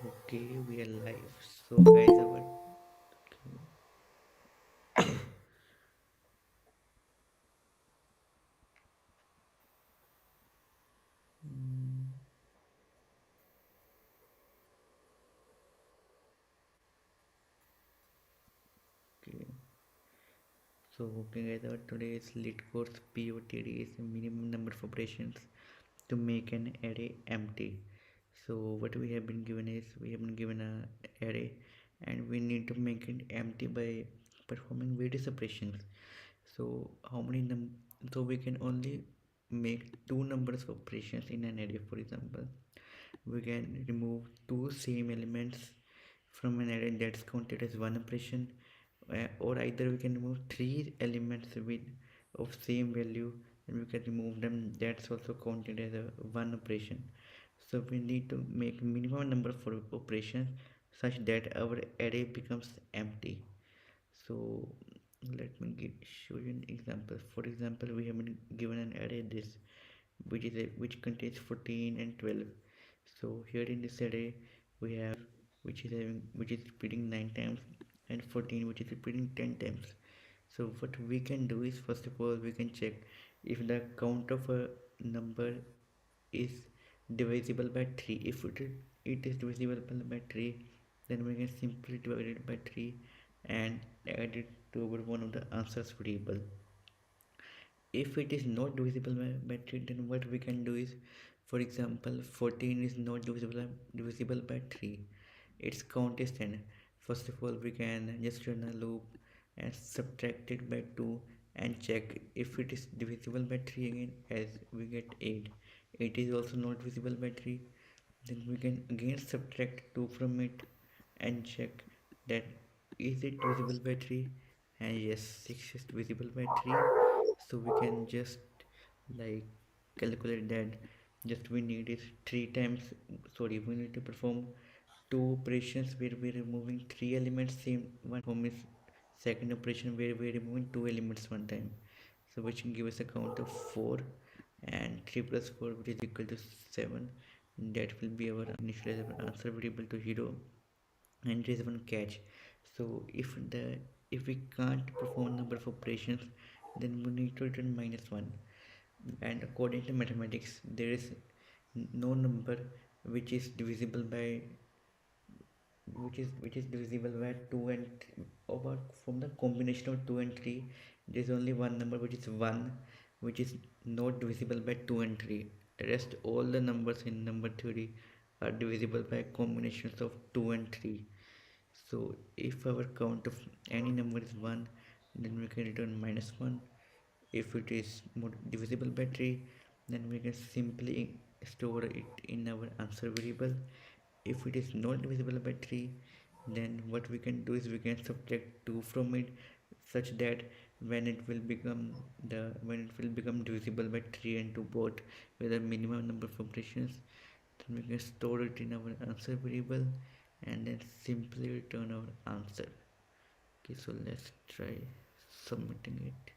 Okay, we are live. So, guys, our okay. So, okay, guys, our today's Leetcode POTD is the minimum number of operations to make an array empty. So, what we have been given is we have been given a array, and we need to make it empty by performing various operations. So, how many so we can only make two numbers of operations in an array. For example, we can remove two same elements from an array that's counted as one operation, or either we can remove three elements with of same value and we can remove them, that's also counted as a one operation. So we need to make minimum number for operations such that our array becomes empty. So let me show you an example. For example, we have been given an array this which contains 14 and 12. So here in this array we have which is repeating 9 times, and 14 which is repeating 10 times. So what we can do is, first of all, we can check if the count of a number is divisible by 3. If it is divisible by 3, then we can simply divide it by 3 and add it to our one of the answers variable. If it is not divisible by 3, then what we can do is, for example, 14 is not divisible by 3, its count is 10. First of all, we can just run a loop and subtract it by 2 and check if it is divisible by 3 again, as we get 8. 8 is also not divisible by 3, then we can again subtract 2 from it and check that is it divisible by 3, and yes, 6 is divisible by 3. So we can just like calculate that just we need is 3 times, sorry, we need to perform two operations where we're removing three elements, same one perform is second operation where we're removing two elements one time, so which can give us a count of 4, and 3 plus 4 which is equal to 7. That will be our initializable answer variable to 0. And there is one catch. So if we can't perform number of operations, then we need to return -1. And according to mathematics, there is no number which is divisible by which is divisible by 2 and over from the combination of 2 and 3. There is only one number which is 1, which is not divisible by 2 and 3. The rest all the numbers in number theory are divisible by combinations of 2 and 3. So if our count of any number is 1, then we can return -1. If it is divisible by 3, then we can simply store it in our answer variable. If it is not divisible by 3, then what we can do is we can subtract 2 from it, such that when it will become divisible by 3 and 2 both with a minimum number of operations, then we can store it in our answer variable and then simply return our answer. Okay, so let's try submitting it.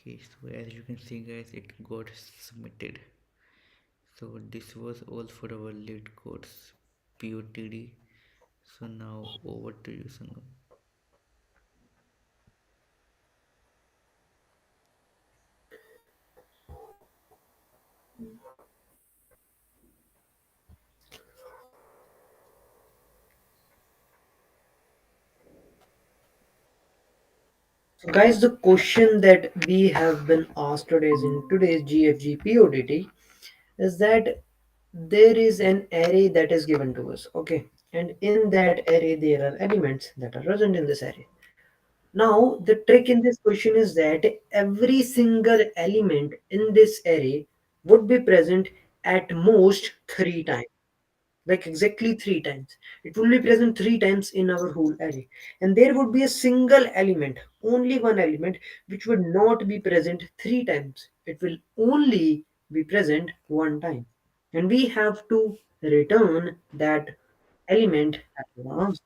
Okay, so as you can see, guys, it got submitted. So this was all for our lead codes POTD. So now over to you, Sangam. So, guys, the question that we have been asked today is in today's GFG PODT is that there is an array that is given to us, okay, and in that array there are elements that are present in this array. Now, the trick in this question is that every single element in this array would be present at most three times, like exactly three times. It will be present three times in our whole array. And there would be a single element, only one element, which would not be present three times. It will only be present one time. And we have to return that element as an answer.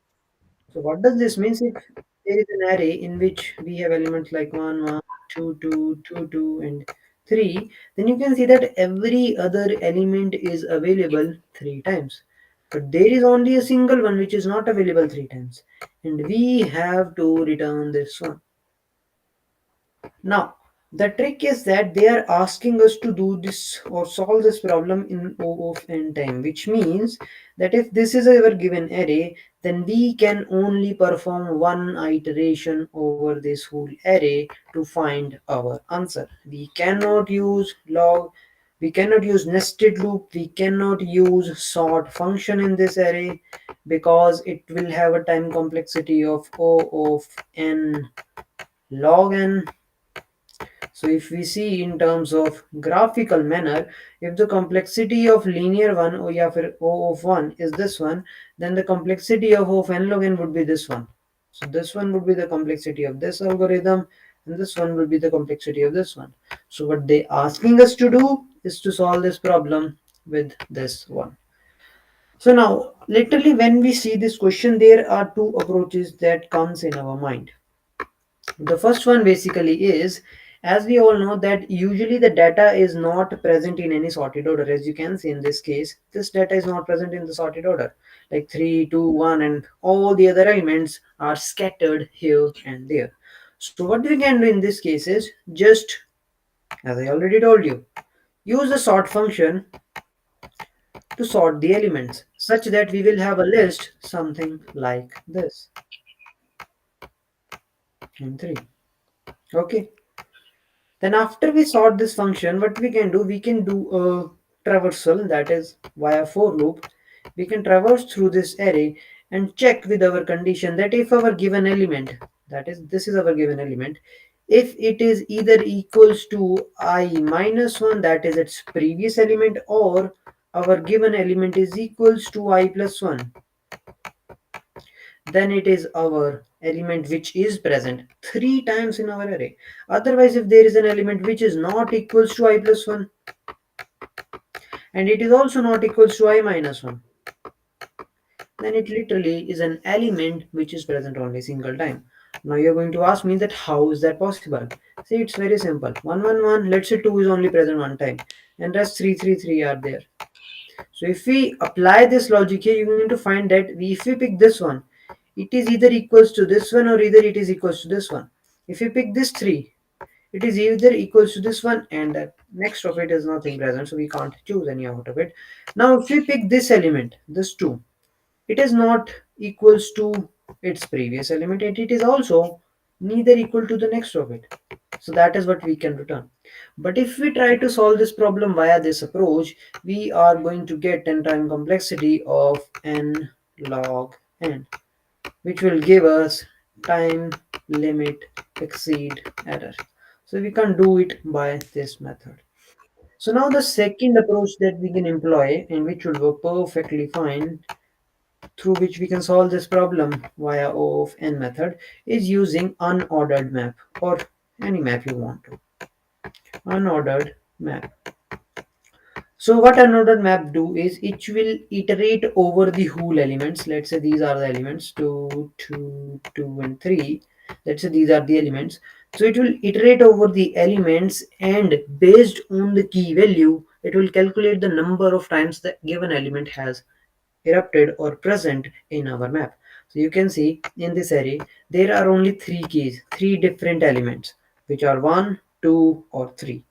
So what does this mean? If there is an array in which we have elements like 1, 1, 2, 2, 2, 2, and 3, then you can see that every other element is available 3 times. But there is only a single one which is not available 3 times. And we have to return this one. Now, the trick is that they are asking us to do this or solve this problem in O of n time, which means that if this is our given array, then we can only perform one iteration over this whole array to find our answer. We cannot use log, we cannot use nested loop, we cannot use sort function in this array because it will have a time complexity of O of n log n. So if we see in terms of graphical manner, if the complexity of linear one or yeah, O of 1 is this one, then the complexity of O of n log n would be this one. So this one would be the complexity of this algorithm and this one will be the complexity of this one. So what they asking us to do is to solve this problem with this one. So now literally when we see this question, there are two approaches that comes in our mind. The first one basically is, as we all know that usually the data is not present in any sorted order. As you can see in this case, this data is not present in the sorted order. Like 3, 2, 1 and all the other elements are scattered here and there. So what we can do in this case is just, as I already told you, use the sort function to sort the elements such that we will have a list something like this. And 3. Okay. Then after we sort this function, what we can do a traversal, that is via for loop. We can traverse through this array and check with our condition that if our given element, that is this is our given element, if it is either equals to I minus 1, that is its previous element, or our given element is equals to I plus 1, then it is our element which is present 3 times in our array. Otherwise, if there is an element which is not equals to I plus 1 and it is also not equals to I minus 1, then it literally is an element which is present only single time. Now you're going to ask me that how is that possible? See, it's very simple. 1 1 1, let's say 2 is only present one time and rest 3 3 3 are there. So if we apply this logic here, you're going to find that if we pick this one, it is either equals to this one or either it is equals to this one. If we pick this 3, it is either equals to this one and next of it is nothing present, so we can't choose any out of it. Now if we pick this element, this 2, it is not equals to its previous element and it is also neither equal to the next of it. So that is what we can return. But if we try to solve this problem via this approach, we are going to get n time complexity of n log n, which will give us time limit exceed error. So we can do it by this method. So now the second approach that we can employ and which will work perfectly fine, through which we can solve this problem via O of n method, is using unordered map or any map you want to. Unordered map. So what unordered map do is it will iterate over the whole elements. Let's say these are the elements 2, 2, 2 and 3. Let's say these are the elements. So it will iterate over the elements and based on the key value, it will calculate the number of times the given element has erupted or present in our map. So you can see in this array, there are only 3 keys, 3 different elements, which are 1, 2 or 3.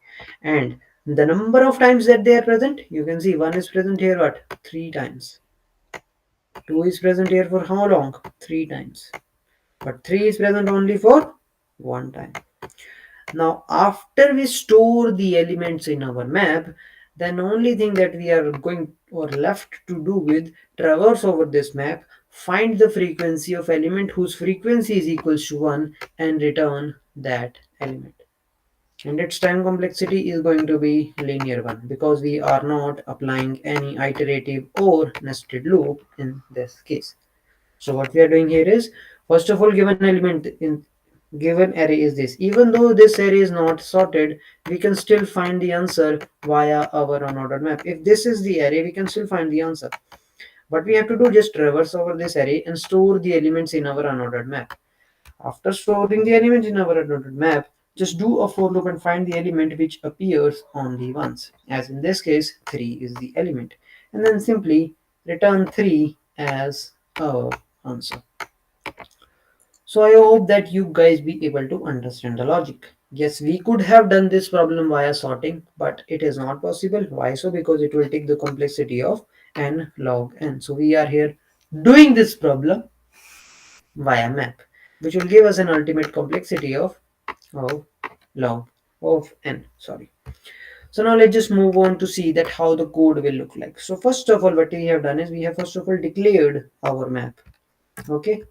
And the number of times that they are present, you can see 1 is present here what? 3 times. 2 is present here for how long? 3 times. But 3 is present only for 1 time. Now, after we store the elements in our map, then only thing that we are going or left to do with traverse over this map, find the frequency of element whose frequency is equals to 1 and return that element. And its time complexity is going to be linear one because we are not applying any iterative or nested loop in this case. So what we are doing here is, first of all, given element in given array is this. Even though this array is not sorted, we can still find the answer via our unordered map. If this is the array, we can still find the answer. What we have to do, just traverse over this array and store the elements in our unordered map. After storing the elements in our unordered map, just do a for loop and find the element which appears only once. As in this case, 3 is the element. And then simply return 3 as our answer. So I hope that you guys be able to understand the logic. Yes, we could have done this problem via sorting, but it is not possible. Why so? Because it will take the complexity of n log n. So we are here doing this problem via map, which will give us an ultimate complexity of log of n. Sorry. So now let's just move on to see that how the code will look like. So first of all, what we have done is we have first of all declared our map. Okay,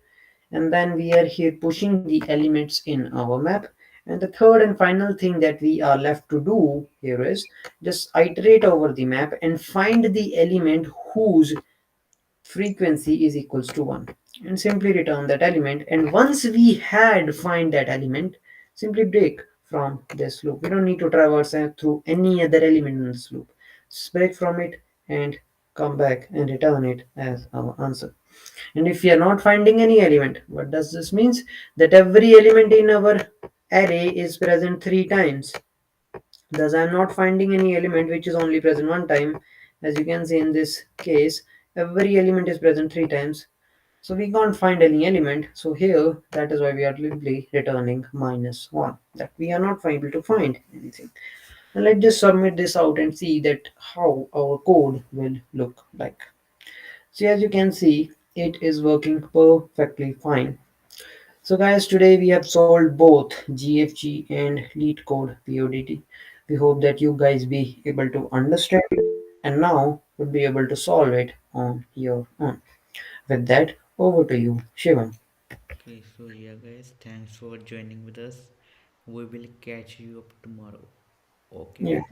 and then we are here pushing the elements in our map, and the third and final thing that we are left to do here is just iterate over the map and find the element whose frequency is equals to 1, and simply return that element. And once we had find that element, simply break from this loop. We don't need to traverse through any other element in this loop. Just break from it and come back and return it as our answer. And if we are not finding any element, what does this means? That every element in our array is present 3 times. Thus I am not finding any element which is only present 1 time. As you can see in this case, every element is present 3 times. So we can't find any element. So here, that is why we are simply returning -1, that we are not able to find anything. And let's just submit this out and see that how our code will look like. So as you can see, it is working perfectly fine. So guys, today we have solved both GFG and Leetcode PODT. We hope that you guys be able to understand it and now would be able to solve it on your own. With that, over to you, Shivam. Okay, so yeah, guys, thanks for joining with us. We will catch you up tomorrow. Okay. Yeah.